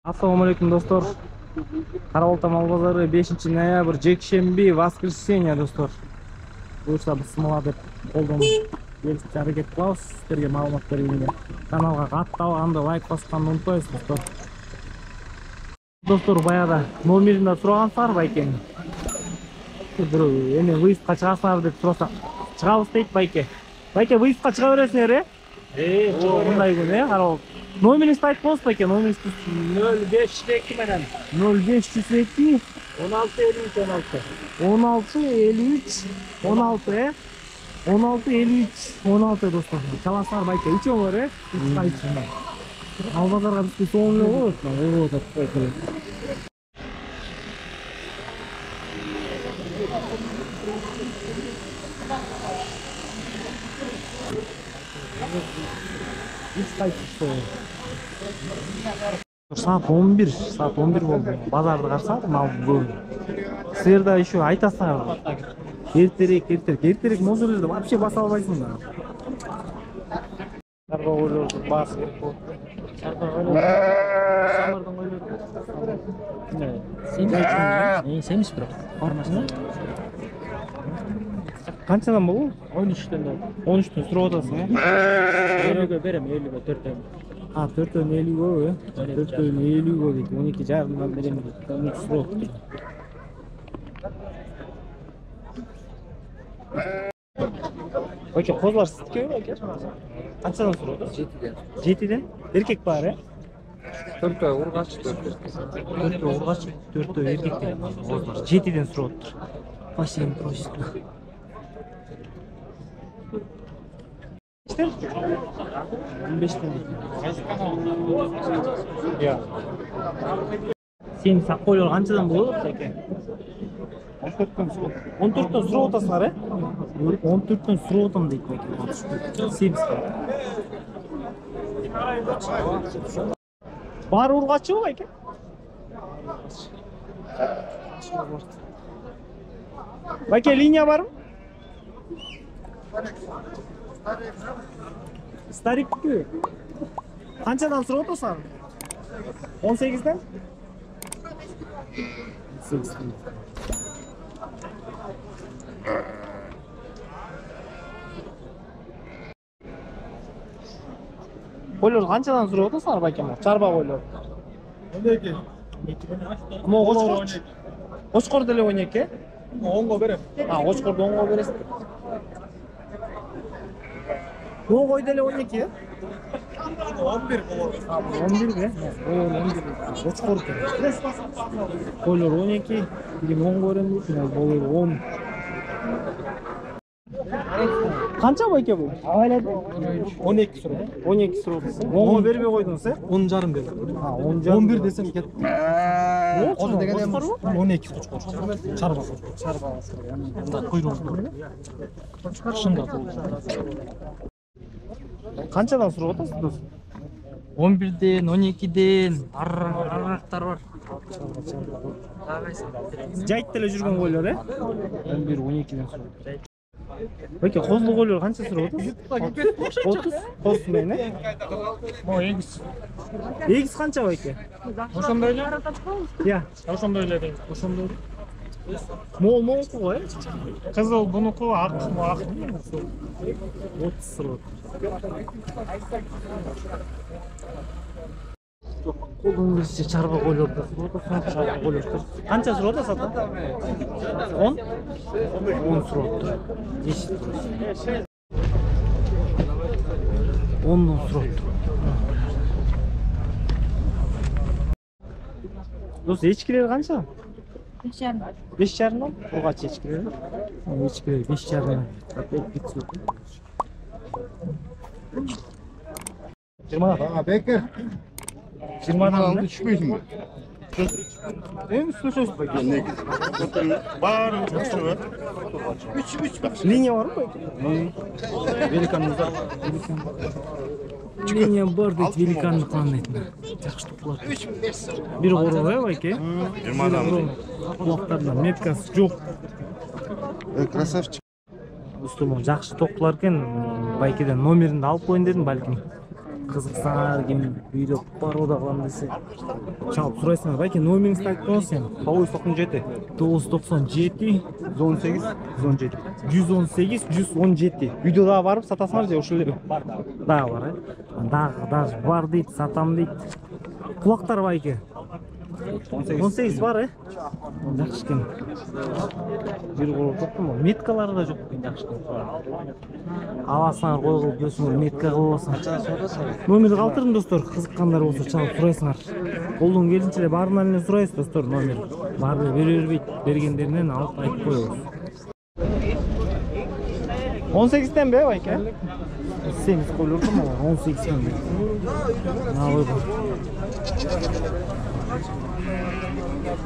Assalamu alaikum достор. Карабалта мал базары 5 ноябрь, жекшемби, воскресенье достор. Буюрса бисмилла деп колдон келишипчи аракет кылабыз. Сиздерге маалымат бергенге каналга каттап, анда лайк басканды унутпайсыз достор. Достор, баягы номеринде сурагансыздар байке. Эми выездка чыгасыңар деп сурасак, чыгабыз дейт байке. Байке, выездка чыга бересиңер, мындай күн, карабалта. Номерinizi айтып коңуз байке, номерinizi 0502 менен 0502 1653 16 16 16 достор. Чаласыңар байке, үчөөңөр, ал базарга бизге соң эле болот. Байке. Saat 11 болду. Базарды карасам, мал көп. Сыйырда еще айтасыңар. Эртерээк мозулерди вообще баса албайсыңдар. Чарба ойлорду бас керек болот. Самырдын ойлорду. Семиз бирок. Формасы. Канчадан болду? 13'ten de. 13'төн сурап атасың, 50'ge berem, 50'ge 4'ten. 4'төн 50 4'төн 50 дейт. 12 жарымдан берем дейт. 12 сурап атты. Байке, козулар сиздикеби байке? Канчадан сурап атасың? 7'ден. Эркек бар, 4 ургач, 4 ургач, 4 эркек деген козулар. 7'ден сурап атты. Спасибо, просит. 15'ten. Ya. Sen сакойлор канчадан болот экен? 14'төн сурап. 14'төн сурап атасыңар, 14'төн сурап атам дейт экен. Семиз. Бар ургачыбы байке? Байке, линия барбы? Старик-ку. Канчадан сурап атасың? 18'ден? 18'ден. Койлор канчадан сурап атасыңар байке? Чарба койлор. 12. Кочкор деле 12? 10'ga berem. Кочкорду 10'го бересиз. Бул кой деле 12, 11 болот. 11 Кочкор экен. Койлор 12, бирин 10'го берем дейт, болор 10. Канча байке бул? Абайлады? 12 сурап. 12 сурап. 10'го бербей койдуңуз, 10 жарым берем. 10 жарым. 11 десем кетти. Козу деген эми 12 кочкор. Чарба. Мында куйругу. Шында болду. Канчадан сурап атасыз дос? 11'den, 12'den, арактар бар. Жайт деле жүргөн койлор, 11 12'ден сурап. Байке, козулуу койлор канча сурап атасыз? 30 коз менен, Mo egis. Эгиз канча байке? Ошондой эле. Я, Ошондой эле дейм. ошондой. Молку го, Кызыл бунуку, ак. 30 сурап. Колдун бизче чарба койлорду сурап атасың, чарба койлорду. Канча сурап атасыз ата? 10? 10 сурап атты. 10. 10'дон сурап атты. Дос, эчкилер канча? 5,5. 5,5'dan? O kaç eçkileri? Eçkileri 5,5'dan. Опять 500. 20'dan. Bekir. 20'dan mı? Düşmüyorsun mu? En üstüne söz bakayım. Ne var? Üç bak. Linya var mı? Velikanımızda. Linya var deyip velikanlık lan deyip. Жақсы тоқылар. Bir qoruq ya bayke. 20'dan. Kulaqlardan metkası жоқ. Красавчик. Dostum, жақсы тоқылар екен. Байкеден номеринді алып қойын дедім, бәлкім. кызыксаңар ким үйдө барбыда кылам десе чалып сурайсыңар. Байке номериңизди айтып коюңуз сен. 997 997 118 117. 118 117. Үйдө дагы барып сатасыңар же ошол эле? Дагы бар, Дагы даже бар дейт, сатам дейт. Кулактар байке. 18 бар, Жакшы экен. Бир коло топтум. Меткалары да жок экен, жакшы экен. Аласыңар, кой кылып берсиңер, метка кылып аласыңар. Номерди калтырдым достор, кызыккандар болсо чалып сурайсыңар. Колдон келинче эле баарынан эле сурайбыз достор, номер. Баары бере бербейт, бергендеринен алып айтып коебуз. 18'ten be байке. Semiz koyulurdu mu? 18'ten be. Ne yapayım?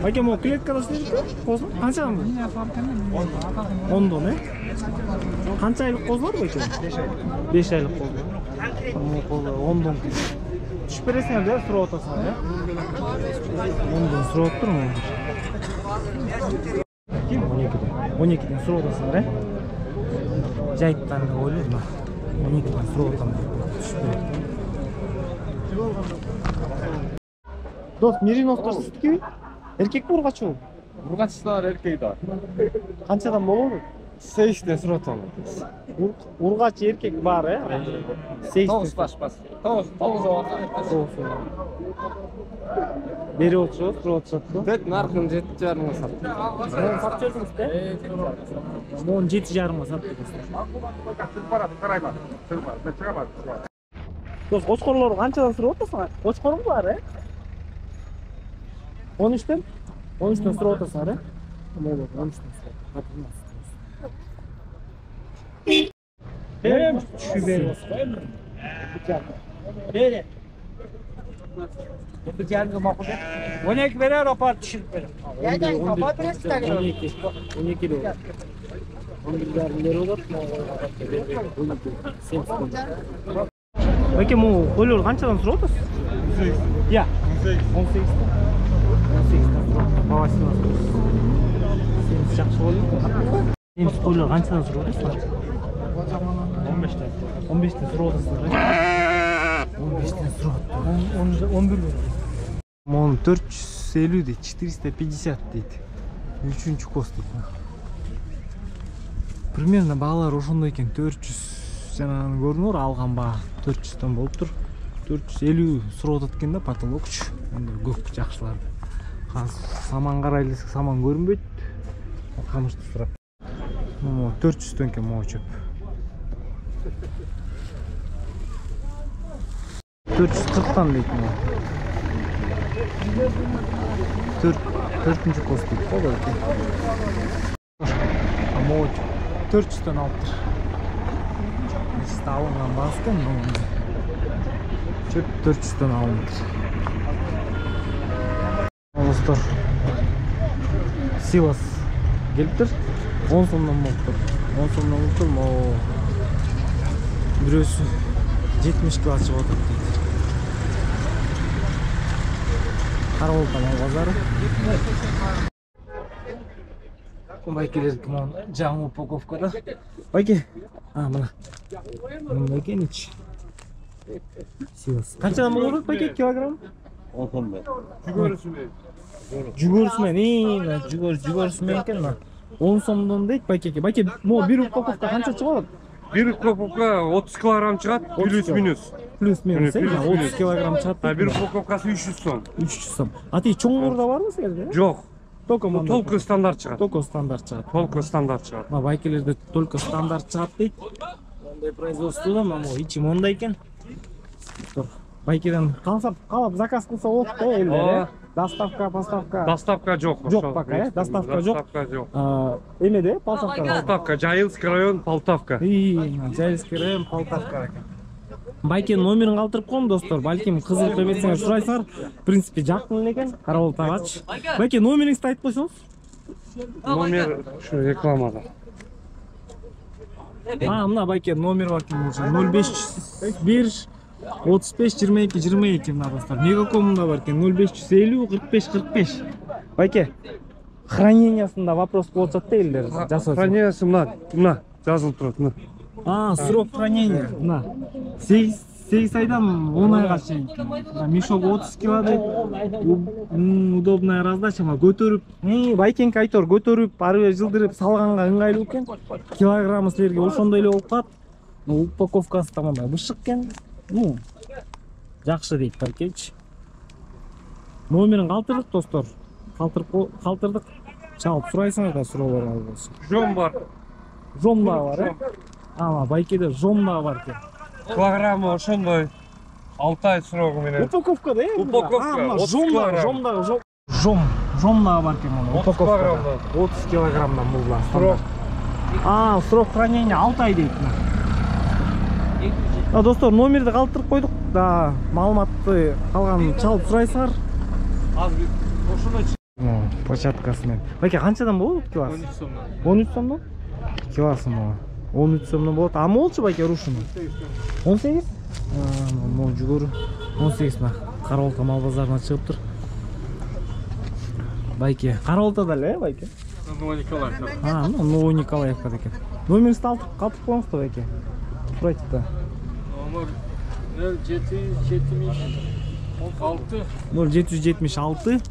Байке, mo клеткада істедік пе? Қозы? Қанша мı? 10 ne? Қанша айлық қозы бар байке? 5 айлық қозы. Қозы 10 don. Түшіп бересіңер де, сұрап отасыңар, ya? 10 don сұрап тұр mu? 12'den сұрап отасыңар, ya? Жайттан ойлаймын ба? 12'den сұрап отамын. Түшіп береді. Дос, мериностар сіздікі бе? Erkek mi urgaç ol? Urgaçlar erkeği de. Kançadan bol olur? 8'den surat olur. Urgaç erkek var ya. 8'den. Tavus başmaz. Tavus var. Beri oturuyor, surat satıyor. Evet, narkın 7,5'a sattı. Onu satıyorsunuz be? Onu 7,5'a sattı. Dost, koçkorları kançadan sürüyor otasın? Koçkorun var ya? 13'ten? 13'ten sıra otasın ha? Ama olur, 13'ten sıra. Hatırlamaz. Hem şu beri. Beri. Bıçağını makul et. 12 verir, rapor düşürüp verir. Yerden kapat resti takılır. 12 de olur. 11 verdileri olur. 8 olur. Peki bu koyuyor kançadan sıra otasın? 18. Ya. 18'ten. Havasını alıyoruz. Semiz жақсы oluyor mu? Semiz koyuyor kançadan sıra otasın? 15'ten. 15'ten sıra otasın. 15'ten sıra otasın. 11 veriyor. Onun 450 deydi, 450 deydi. 3. kost deydi. Примерно бағалар ошондой экен, 400 жанагы көрүнөр, алган баа 400'төн болуп тур. 450 сурап атат экен да, потолокчу. Андай көк жакшыларды. Саман карайлы десек саман көрүнбөйт. Камышты сурап. 400'төн экен могу чөп. 440'tan дейт могу. 4-нчү кост дейт го экен. Могу 400'төн алыптыр. Алынган баасы экен, чөп 400'төн алыныптыр. Достор, Силас келиптир. 10 сомдон болуптур. 10 сомдон болуптур. Бирөөсү 70 кг чыгып атат дейт. Караболтан базары. Байкелер кимон жаңы упаковкада. Байке, мына. Мына экеничи. Силас. Канчадан болот байке килограмм? 10 son be. Жүгөрүсүмен, жүгөрүсүмен экен мына. 10 сомдон дейт байкеке. Байке, могу бир упаковка канча чыгат? Bir упаковка 30 kilogram çıkat, plus minus. Плюс минус, 30 килограмм чыгат. Bir упаковкасы 300 son. 300 сом. А тиги чоңдор да барбы силерде? Жоқ. Только мында. Толку стандарт çıkat. Только стандарт чыгат. Толку стандарт çıkat. Мына байкелерде только стандарт чыгат дейт. Мондай производствода могу ичи мондай экен. Байкеден калап заказ кылса болот го элдер, доставка, поставка. Доставка жоқ. Жок пока, доставка жок. Доставка жоқ. Эмеде, Полтавка. Полтавка, Жайылский район, Полтавка. Жайылский район, Полтавка экен. Байке номерин калтырып коем достор. Балким кызыгып эметсеңер сурайсыңар. В принципе, жакын эле экен. Карабол тагач. Байке номериңизди айтып койсоңуз. Номер şu reklamada. Мына байке номер бар экен. 0501 35-22-22 мына достор. Мегакомунда бар экен 0550-45-45. Байке, хранениясында вопрос болуп жатат да элдер. Хранениясы мына жазылып турат. Срок хранения. Мына 8 8 айдан 10 айга чейин. Мешок 30 кг дейт. Удобная раздача, ма көтөрүп, байкенки айтор көтөрүп, ары бери жылдырып салганга ыңгайлуу экен. Килограммы силерге ошондой эле болуп калат. Упаковкасы тамамай бышык экен. Жакшы дейт байкенчи. Номерин калтырдык достор. Калтырдык. Чалып сурайсыңар да суроолор албайсың. Жом бар. Жом да бар, э? Ама байкеде жом да бар экен. Килограммы ошондой. 6 ай срогу менен. Упаковкада, э? Упаковка, 30 килограмм. Жом да бар экен муну. 30 килограммдан. 30 килограммдан булла. Срок. Срок хранения 6 ай дейт. Достор, номерди калтырып койдук. Да, маалыматты калганын чалып сурайсыңар. Азыр ошондой Початкасы менен. Байке канчадан болот килосы? 13 сомдон. 13 сомдон? Килосы могу. 13 сомдон болот. А молчу байке рушуну? 18? Могу жүгөрү. 18 на Карабалта мал базарына чыгыптыр. Байке, Карабалтада эле, байке? Новый Николаевка. Новый Николаевка экен. Номерди калтырып коюңуз да байке. Сурайт да. Номер 0776 0776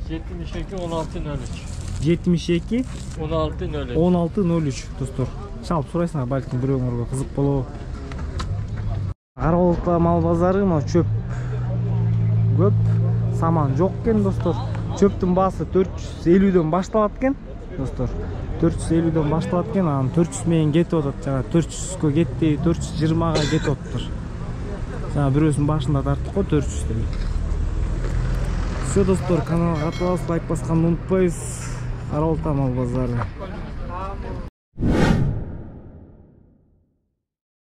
72 1603. 72 1603. 1603 достор. Чалып сурайсыңар, балким бирөөңөргө кызык болобу. Карабалта мал базары чөп көп, саман жок экен достор. Чөптүн баасы 450дөн башталат экен достор. 450дөн башталат экен, анан 400 менен кетип атат. Жана 400гө кетти, 420га кетип атыптыр. Жана бирөөсүнүн башында тарттык го 400 деп. Все достор, каналга катылабыз, лайк басканды унутпайбыз. Карабалта мал базары.